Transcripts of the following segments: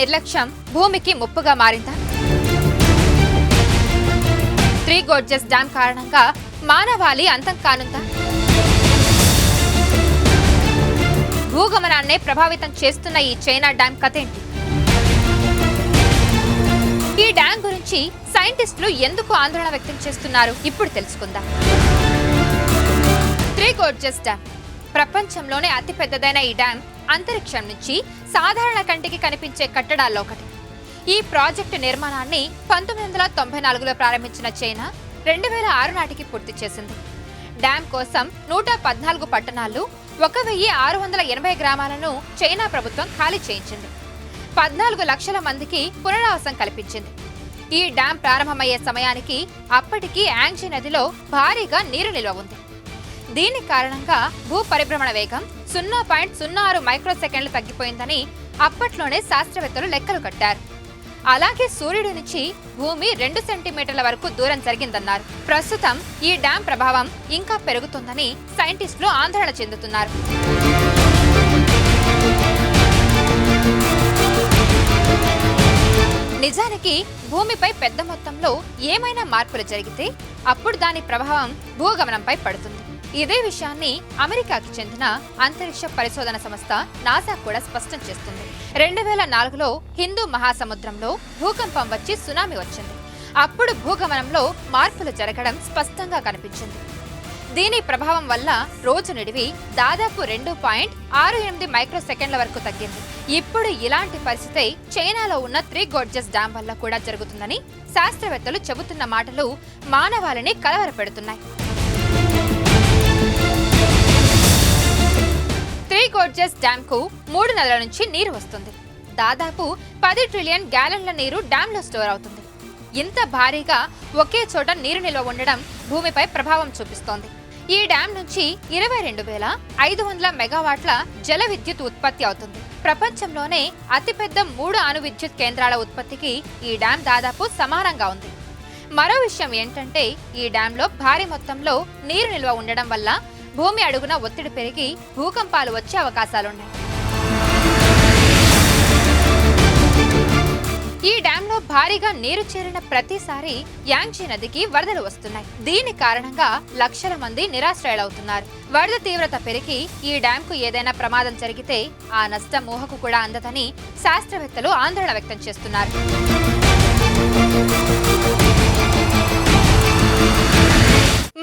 నిర్లక్ష్యం భూమికి ముప్పుగా మారిందా? త్రీ గోర్జెస్ డ్యాం కారణంగా మానవాళి అంతం కానుందా? భూగమనాన్నే ప్రభావితం చేస్తున్న ఈ చైనా డ్యాం కథేంటి? ఈ డ్యాం గురించి సైంటిస్టులు ఎందుకు ఆందోళన వ్యక్తం చేస్తున్నారు? ఇప్పుడు తెలుసుకుందాం. త్రీ గోర్జెస్ డ్యాం ప్రపంచంలోనే అతిపెద్దదైన ఈ డ్యాం అంతరిక్షం నుంచి సాధారణ కంటికి కనిపించే కట్టడాల్లో ఒకటి. ఈ ప్రాజెక్టు నిర్మాణాన్ని 1994లో ప్రారంభించిన చైనా 2006 నాటికి పూర్తి చేసింది. డ్యాం కోసం 114 పట్టణాలు 1680 గ్రామాలను చైనా ప్రభుత్వం ఖాళీ చేయించింది. 14 లక్షల మందికి పునరావాసం కల్పించింది. ఈ డ్యాం ప్రారంభమయ్యే సమయానికి అప్పటికి యాంగ్జీ నదిలో భారీగా నీరు నిల్వ ఉంది. దీని కారణంగా భూ పరిభ్రమణ వేగం 0.06 మైక్రోసెకండ్లు తగ్గిపోయిందని అప్పట్లోనే శాస్త్రవేత్తలు లెక్కలు కట్టారు. అలాగే సూర్యుడి నుంచి భూమి 2 సెంటీమీటర్ల వరకు దూరం జరిగిందన్నారు. ప్రస్తుతం ఈ డ్యాం ప్రభావం ఇంకా పెరుగుతుందని సైంటిస్టులు ఆందోళన చెందుతున్నారు. నిజానికి భూమిపై పెద్ద మొత్తంలో ఏమైనా మార్పులు జరిగితే అప్పుడు దాని ప్రభావం భూగమనంపై పడుతుంది. ఇదే విషయాన్ని అమెరికాకి చెందిన అంతరిక్ష పరిశోధన సంస్థ నాసా కూడా స్పష్టం చేస్తుంది. 2004లో హిందూ మహాసముద్రంలో భూకంపం వచ్చి సునామీ వచ్చింది. అప్పుడు భూగమనంలో మార్పులు జరగడం స్పష్టంగా కనిపించింది. దీని ప్రభావం వల్ల రోజు నిడివి దాదాపు 2.68 మైక్రోసెకండ్ల వరకు తగ్గింది. ఇప్పుడు ఇలాంటి పరిస్థితి చైనాలో ఉన్న త్రీ గోర్జెస్ డ్యాం వల్ల కూడా జరుగుతుందని శాస్త్రవేత్తలు చెబుతున్న మాటలు మానవాళిని కలవరపెడుతున్నాయి. త్రీ గోర్జెస్ డ్యాం కు 3 నెలల నుంచి నీరు వస్తుంది. దాదాపు 10 ట్రిలియన్ గ్యాలన్ల నీరు డ్యాంలో స్టోర్ అవుతుంది. ఇంత భారీగా ఒకే చోట నీరు నిల్వ ఉండడం భూమిపై ప్రభావం చూపిస్తోంది. ఈ డ్యాం నుంచి 22,500 మెగావాట్ల జల విద్యుత్ ఉత్పత్తి అవుతుంది. ప్రపంచంలోనే అతిపెద్ద 3 అణు విద్యుత్ కేంద్రాల ఉత్పత్తికి ఈ డ్యాం దాదాపు సమానంగా ఉంది. మరో విషయం ఏంటంటే ఈ డ్యాంలో భారీ మొత్తంలో నీరు నిల్వ ఉండడం వల్ల భూమి అడుగున ఒత్తిడి పెరిగి భూకంపాలు వచ్చే అవకాశాలున్నాయి. ఈ డ్యాంలో భారీగా నీరు చేరిన ప్రతిసారి యాంగ్జీ నదికి వరదలు వస్తున్నాయి. దీని కారణంగా లక్షల మంది నిరాశ్రయులవుతున్నారు. వరద తీవ్రత పెరిగి ఈ డ్యాంకు ఏదైనా ప్రమాదం జరిగితే ఆ నష్టం ఊహకు కూడా అందదని శాస్త్రవేత్తలు ఆందోళన వ్యక్తం చేస్తున్నారు.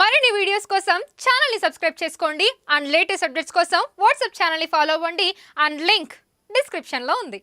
మరిన్ని వీడియోస్ కోసం ఛానల్ ని సబ్స్క్రైబ్ చేసుకోండి. అండ్ లేటెస్ట్ అప్డేట్స్ కోసం వాట్సాప్ ఛానల్ ని ఫాలో అవ్వండి. అండ్ లింక్ డిస్క్రిప్షన్ లో ఉంది.